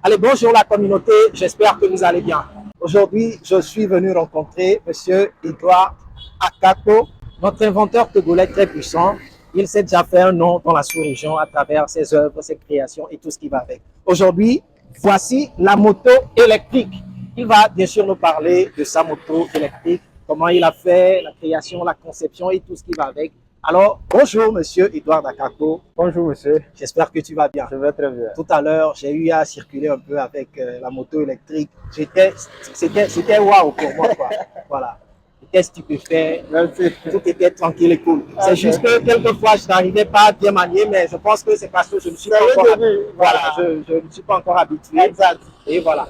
Allez, bonjour la communauté, j'espère que vous allez bien. Aujourd'hui, je suis venu rencontrer M. Edouard Akako, notre inventeur togolais très puissant. Il s'est déjà fait un nom dans la sous-région à travers ses œuvres, ses créations et tout ce qui va avec. Aujourd'hui, voici la moto électrique. Il va bien sûr nous parler de sa moto électrique, comment il a fait la création, la conception et tout ce qui va avec. Alors, bonjour Monsieur Edouard Akako. Bonjour monsieur. J'espère que tu vas bien. Je vais très bien. Tout à l'heure, j'ai eu à circuler un peu avec la moto électrique. C'était waouh pour moi, quoi. Voilà. C'était stupéfait. Merci. Tout était tranquille et cool. Okay. C'est juste que quelquefois, je n'arrivais pas à bien manier, mais je pense que c'est parce que je ne suis pas encore habitué. Voilà, je ne suis pas encore habitué. Exact. Et voilà.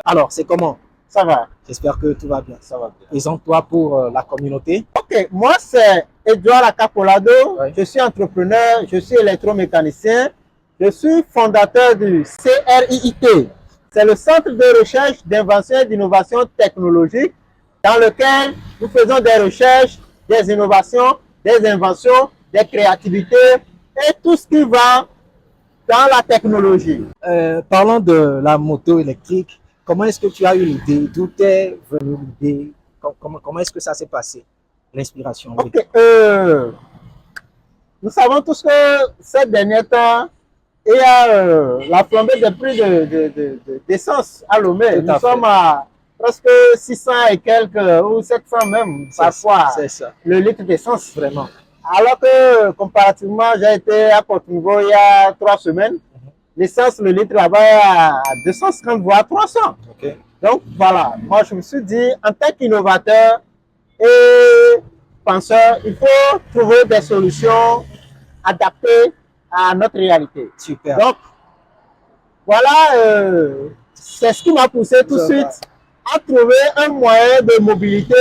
Alors, c'est comment? Ça va. J'espère que tout va bien. Ça va bien. Présente-toi pour la communauté. Ok, moi c'est Edouard Akapolado. Oui. Je suis entrepreneur, je suis électromécanicien. Je suis fondateur du CRIIT. C'est le Centre de recherche d'invention et d'innovation technologique dans lequel nous faisons des recherches, des innovations, des inventions, des créativités et tout ce qui va dans la technologie. Parlant de la moto électrique, comment est-ce que tu as eu l'idée? D'où est venue l'idée? Comment est-ce que ça s'est passé? L'inspiration. Oui. Ok. Nous savons tous que ces derniers temps, il y a la flambée des prix d'essence à Lomé. Nous sommes à presque 600 et quelques ou 700 même parfois le litre d'essence. Vraiment. Alors que comparativement, j'ai été à Port-Nouveau il y a 3 semaines. L'essence, le litre là-bas est à 250 voire 300. Okay. Donc voilà, moi je me suis dit, en tant qu'innovateur et penseur, il faut trouver des solutions adaptées à notre réalité. Super. Donc voilà, c'est ce qui m'a poussé tout de suite à trouver un moyen de mobilité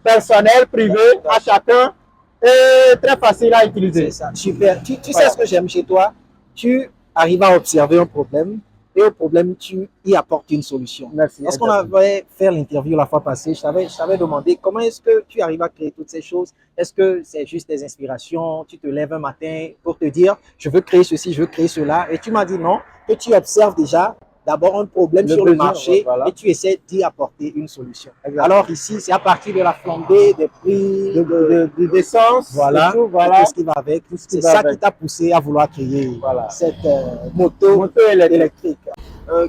personnelle, privée, à chacun et très facile à utiliser. C'est ça, super. Tu sais ce que j'aime chez toi? Tu arrives à observer un problème et au problème, tu y apportes une solution. Merci. Lorsqu'on avait fait l'interview la fois passée, je t'avais demandé comment est-ce que tu arrives à créer toutes ces choses. Est-ce que c'est juste des inspirations? Tu te lèves un matin pour te dire, je veux créer ceci, je veux créer cela. Et tu m'as dit non, que tu observes déjà d'abord un problème sur le marché et tu essaies d'y apporter une solution. Exactement. Alors ici, c'est à partir de la flambée des prix, d'essence, voilà, tout ce qui va avec. C'est ça qui t'a poussé à vouloir créer cette moto électrique.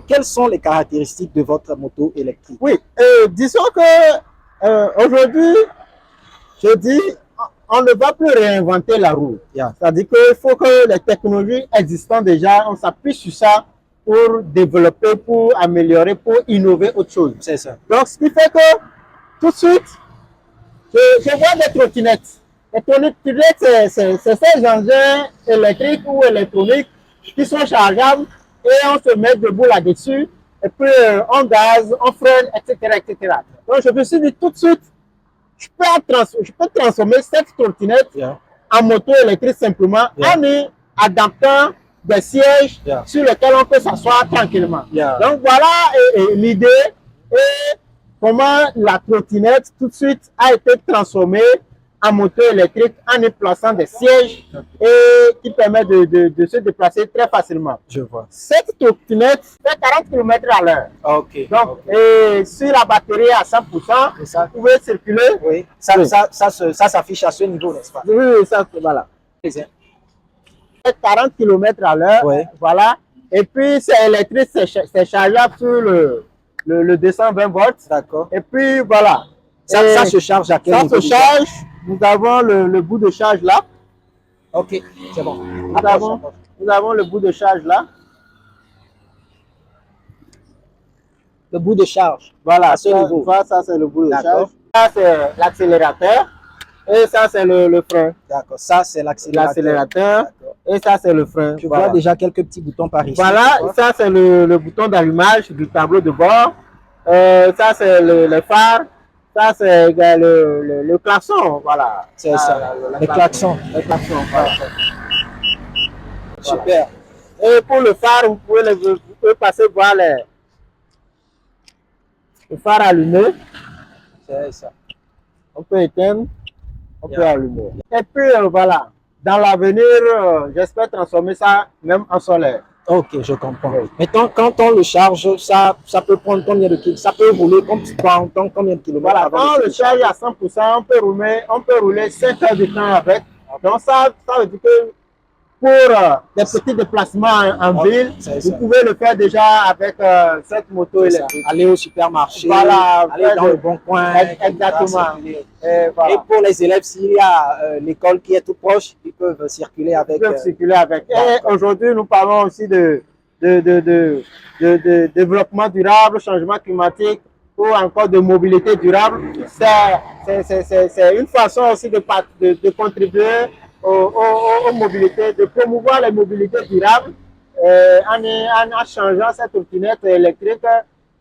Quelles sont les caractéristiques de votre moto électrique? Oui, disons que aujourd'hui, je dis, on ne va plus réinventer la roue. C'est-à-dire qu'il faut que les technologies existantes déjà, on s'appuie sur ça pour développer, pour améliorer, pour innover autre chose. C'est ça. Donc, ce qui fait que tout de suite, je vois des trottinettes. Les trottinettes, c'est ces engins électriques ou électroniques qui sont chargeables et on se met debout là-dessus et puis on gaz, on freine, etc., etc. Donc, je me suis dit tout de suite, je peux transformer cette trottinette en moto électrique simplement en y adaptant des sièges sur lesquels on peut s'asseoir tranquillement. Donc voilà l'idée et comment la trottinette tout de suite a été transformée en moto électrique en y plaçant des sièges et qui permet de se déplacer très facilement. Je vois. Cette trottinette fait 40 km à l'heure. Ok. Donc, et si la batterie est à 100%, vous pouvez circuler. Oui. Ça s'affiche à ce niveau, n'est-ce pas? Oui, ça, voilà. 40 km à l'heure, voilà. Et puis, c'est électrique, c'est chargeable sur le 220 volts. D'accord. Et puis, voilà. Ça se charge à quel niveau? Ça se charge, nous avons le bout de charge là. Ok, c'est bon. Nous avons le bout de charge là. Le bout de charge. Voilà, à ce niveau. Ça, c'est le bout de charge. Ça, c'est l'accélérateur. Et ça, c'est le frein. D'accord. Ça, c'est l'accélérateur. Et ça, c'est le frein. Je vois déjà quelques petits boutons par ici. Voilà, ça, c'est le bouton d'allumage du tableau de bord. Ça, c'est le phare. Ça, c'est le klaxon. Voilà. C'est ça. Le klaxon. Le klaxon, voilà. Super. Et pour le phare, vous pouvez passer voir le phare allumé. C'est ça. On peut éteindre. On peut allumer. Et puis voilà, dans l'avenir, j'espère transformer ça même en solaire. Ok, je comprends. Oui. Maintenant, quand on le charge, ça peut prendre combien de kilomètres? Ça peut rouler combien de kilomètres Voilà, avant quand de le se charge à 100%, on peut rouler 5 heures de temps avec. Donc ça veut dire que pour des petits déplacements en ville, c'est vous ça. pouvez le faire déjà avec cette moto C'est ça. électrique. Aller au supermarché, Voilà, aller faire dans le bon coin. Exactement. circuler. Et Et voilà. pour les élèves, s'il y a l'école qui est tout proche, ils peuvent circuler Ils avec. peuvent circuler avec. Et d'accord. aujourd'hui, nous parlons aussi de développement durable, changement climatique ou encore de mobilité durable. C'est une façon aussi de contribuer aux mobilités, de promouvoir les mobilités durables en changeant cette trottinette électrique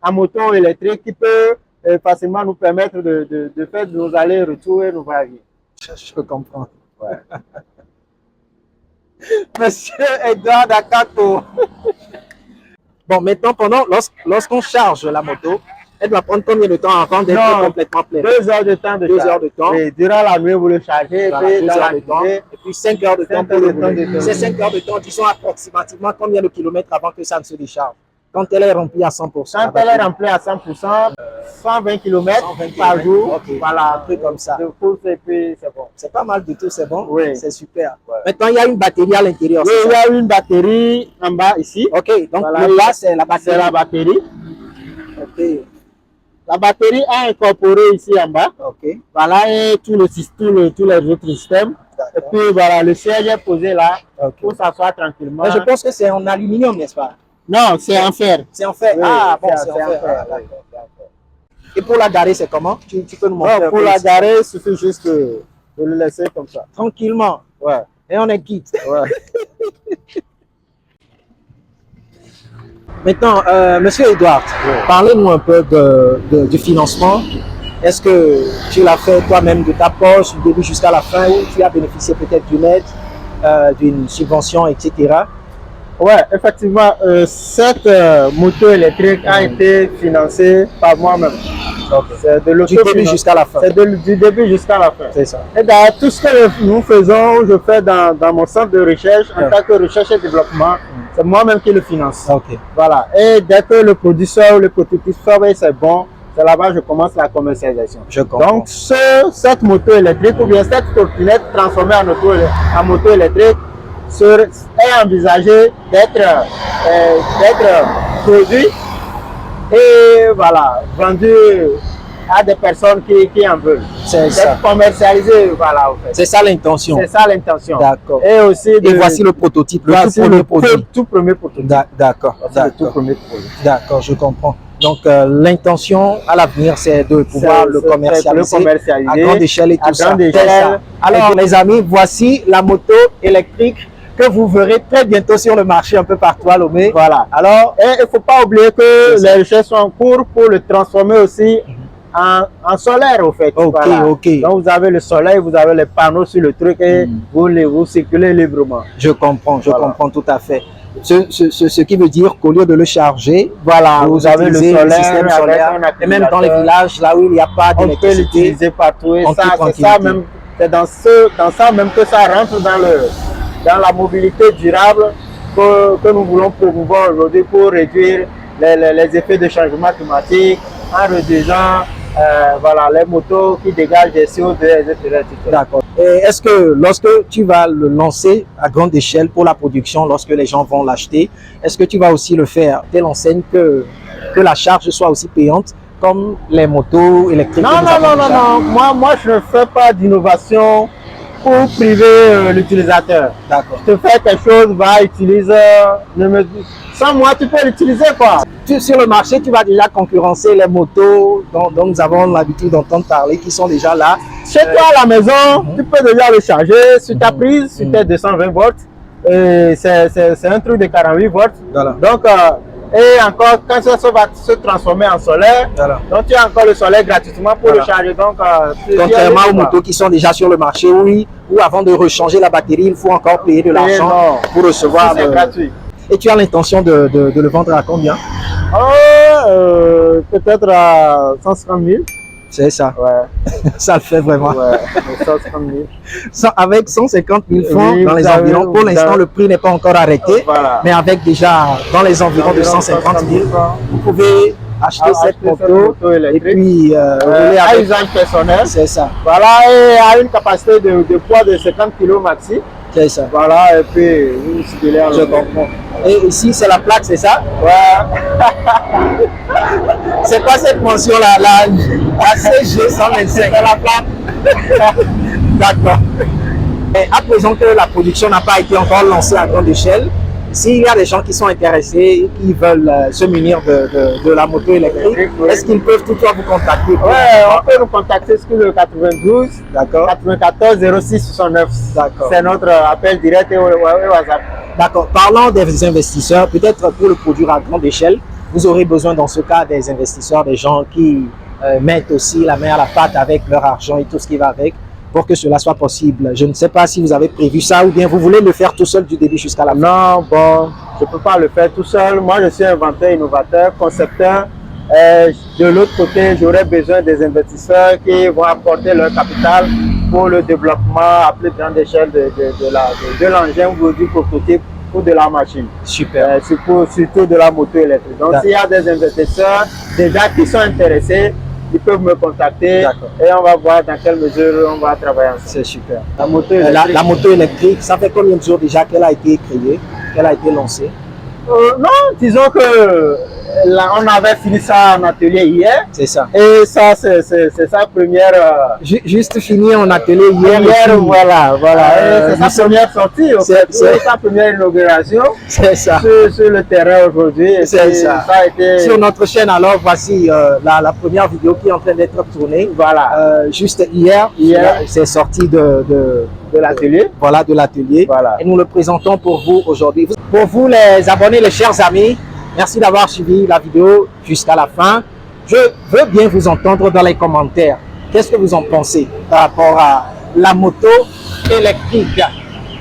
en moto électrique qui peut facilement nous permettre de faire nos allers-retours et nos va-et-vient. Je comprends. Ouais. Monsieur Edouard Dakato. Bon, maintenant, lorsqu'on charge la moto, elle doit prendre combien de temps avant d'être Non, complètement pleine? 2 heures de temps de 2 charge. heures de temps. Et durant la nuit, vous le chargez. Voilà, Et 2 dans heures la de temps. journée, Et puis 5 heures de temps 5 pour heures le de temps rouler. de temps. Ces 5 heures de temps qui sont approximativement combien de kilomètres avant que ça ne se décharge? Quand elle est remplie à 100%. quand elle est remplie à 100%, 120 km 120 par kilomètres. jour. Ok, Voilà, un truc comme ça. de course et puis c'est bon. C'est pas mal du tout, c'est bon? Oui. C'est super. Ouais. Maintenant, il y a une batterie à l'intérieur. Oui, c'est il y ça? a une batterie en bas ici. Ok, donc Voilà. le bas, c'est la batterie. C'est la batterie. Ok, La batterie est incorporée ici en bas. ok. Voilà, et tous les autres systèmes. Et puis voilà, le siège est posé là Ok. pour s'asseoir tranquillement. Mais je pense que c'est en aluminium, n'est-ce pas? Non, c'est en fer. C'est en fer. Oui, Ah, bon, c'est c'est en en fer. fer, Ah, oui. d'accord. Et pour la garer, c'est comment? Tu peux nous montrer un Non, pour peu la ici? garer, il suffit juste de le laisser comme ça. Tranquillement. Ouais. Et on est quitte. Ouais. Maintenant, Monsieur Edouard, Oui. parlez-nous un peu du financement. Est-ce que tu l'as fait toi-même de ta poche, du début jusqu'à la fin, ou tu as bénéficié peut-être d'une aide, d'une subvention, etc. Ouais, effectivement, cette moto électrique a été financée par moi-même. C'est de Du début jusqu'à la fin. C'est du début jusqu'à la fin. C'est ça. Et d'ailleurs, tout ce que nous faisons, je fais dans mon centre de recherche, en tant que recherche et développement, c'est moi-même qui le finance. Ok. Voilà. Et dès que le produit sort, le prototype sort et c'est bon, c'est là-bas que je commence la commercialisation. Je comprends. Donc, cette moto électrique ou bien cette trottinette transformée en moto électrique est envisagée d'être produit et voilà, vendu à des personnes qui en veulent. C'est ça. D'être commercialisé, voilà, en fait. C'est ça l'intention. C'est ça l'intention. D'accord. Et aussi Et voici le prototype, le voici tout premier produit. tout premier prototype. D'accord. Voici le tout D'accord. premier produit. D'accord, je comprends. Donc, l'intention à l'avenir, c'est de pouvoir le commercialiser à grande échelle et tout à ça. grande C'est échelle. ça. Alors, les amis, voici la moto électrique que vous verrez très bientôt sur le marché un peu partout à Lomé. Voilà. Alors, Et il ne faut pas oublier que C'est ça. les recherches sont en cours pour le transformer aussi en solaire, au fait. Ok, ok. Donc, vous avez le soleil, vous avez les panneaux sur le truc et vous circulez librement. je comprends Voilà. tout à fait. Ce qui veut dire qu'au lieu de le charger, Voilà, vous avez le utilisez solaire, système avec solaire, un et même dans les accumulateur. villages, là où il n'y a pas On peut d'électricité. l'utiliser partout et en ça, toute c'est ça tranquillité. même, c'est dans ça même que ça rentre dans la mobilité durable que nous voulons promouvoir aujourd'hui pour réduire les effets de changement climatique en réduisant voilà, les motos qui dégagent des CO2, etc. D'accord. Et est-ce que lorsque tu vas le lancer à grande échelle pour la production, lorsque les gens vont l'acheter, est-ce que tu vas aussi le faire telle enseigne que la charge soit aussi payante comme les motos électriques? Non, que nous non, avons non, non, déjà? non. Moi, je ne fais pas d'innovation pour priver l'utilisateur. D'accord. Je te fais quelque chose, va, utilise, sans moi, tu peux l'utiliser, quoi. Sur le marché, tu vas déjà concurrencer les motos dont nous avons l'habitude d'entendre parler, qui sont déjà là. Chez toi à la maison, tu peux déjà le charger sur ta prise, sur tes 220 volts. Et c'est un truc de 48 volts. Voilà. Donc, et encore, quand ça va se transformer en solaire, Voilà. donc tu as encore le soleil gratuitement pour Voilà. le charger. Donc, Contrairement aux motos qui sont déjà sur le marché, oui, où avant de rechanger la batterie, il faut encore payer de l'argent non. pour recevoir. c'est gratuit. Et tu as l'intention de le vendre à combien? Peut-être à 150 000. C'est ça. Ouais. Ça le fait vraiment. Ouais. 150 000. Avec 150 000 francs Oui, dans les vous avez- environs, pour vous l'instant, avez- le prix n'est pas encore arrêté. Voilà. Mais avec déjà dans les environs de 150 000, vous pouvez acheter cette moto et électrique. puis rouler À avec. usage personnel. C'est ça. Voilà, et a une capacité de poids de 50 kg maxi. C'est ça. Voilà, et puis vous circulez en Je comprends. Et ici, c'est la plaque, c'est ça? Ouais. C'est quoi cette mention-là? La CG 125. C'est la plaque. D'accord. Et à présent que la production n'a pas été encore lancée à grande échelle, s'il y a des gens qui sont intéressés et qui veulent se munir de la moto électrique, Oui. est-ce qu'ils peuvent toutefois vous contacter? Ouais, on peut nous contacter sur le 92 D'accord. 94 06 69. D'accord. C'est notre appel direct et WhatsApp. D'accord. Parlant des investisseurs, peut-être pour le produire à grande échelle, vous aurez besoin dans ce cas des investisseurs, des gens qui mettent aussi la main à la pâte avec leur argent et tout ce qui va avec pour que cela soit possible. Je ne sais pas si vous avez prévu ça ou bien vous voulez le faire tout seul du début jusqu'à la fin. Non, bon, je ne peux pas le faire tout seul. Moi, je suis inventeur, innovateur, concepteur. De l'autre côté, j'aurais besoin des investisseurs qui vont apporter leur capital pour le développement à plus grande échelle de l'engin ou du prototype ou de la machine. Super. Surtout de la moto électrique. Donc, s'il y a des investisseurs déjà qui sont intéressés, ils peuvent me contacter et on va voir dans quelle mesure on va travailler ensemble. C'est super. La moto électrique. La moto électrique, ça fait combien de jours déjà qu'elle a été créée, qu'elle a été lancée? Non, disons que là, on avait fini ça en atelier hier. C'est ça. Et ça, c'est sa première. Juste fini en atelier hier. Voilà. C'est sa première sortie. C'est sa première inauguration. C'est ça. Sur le terrain aujourd'hui. C'est ça. Ça a été... Sur notre chaîne, alors, voici la première vidéo qui est en train d'être tournée. Voilà. Juste hier, c'est sorti de l'atelier. Voilà, de l'atelier. Voilà. Et nous le présentons pour vous aujourd'hui. Pour vous, les abonnés, les chers amis, merci d'avoir suivi la vidéo jusqu'à la fin. Je veux bien vous entendre dans les commentaires. Qu'est-ce que vous en pensez par rapport à la moto électrique?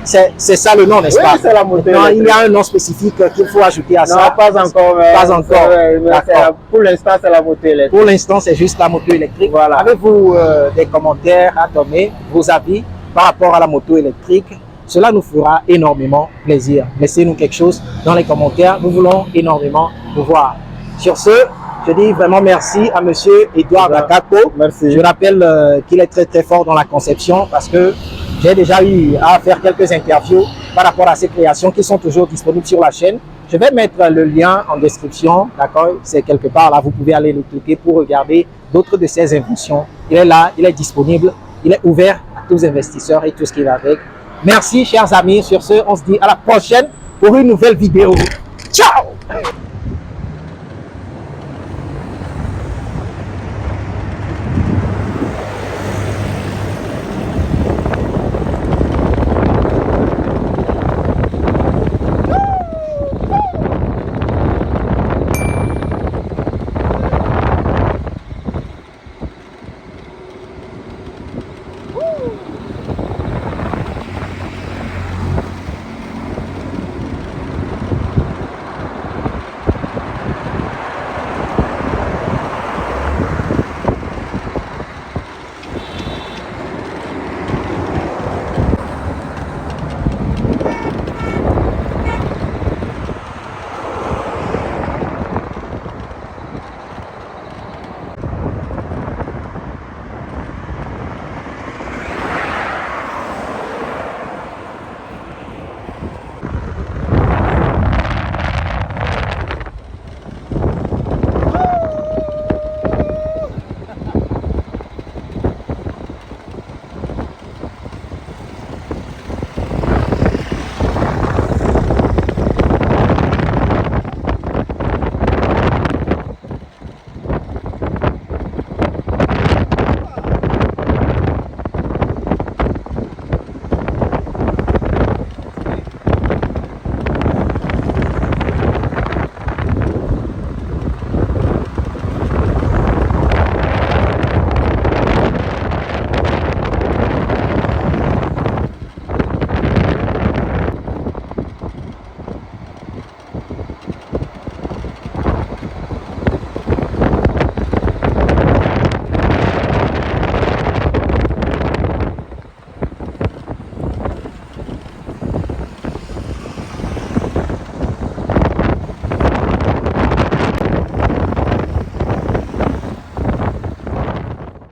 C'est ça le nom, n'est-ce pas? Oui, c'est la moto électrique. Il y a un nom spécifique qu'il faut ajouter à ça? Non, pas encore. Pas encore. Pour l'instant, c'est la moto électrique. Pour l'instant, c'est juste la moto électrique. Voilà. Avez-vous des commentaires à donner, vos avis par rapport à la moto électrique? Cela nous fera énormément plaisir. Laissez-nous quelque chose dans les commentaires. Nous voulons énormément vous voir. Sur ce, je dis vraiment merci à monsieur Edouard Bakako. Merci. Je rappelle qu'il est très très fort dans la conception parce que j'ai déjà eu à faire quelques interviews par rapport à ces créations qui sont toujours disponibles sur la chaîne. Je vais mettre le lien en description, d'accord? C'est quelque part là, vous pouvez aller le cliquer pour regarder d'autres de ses inventions. Il est là, il est disponible, il est ouvert à tous les investisseurs et tout ce qui va avec. Merci chers amis, sur ce, on se dit à la prochaine pour une nouvelle vidéo. Ciao!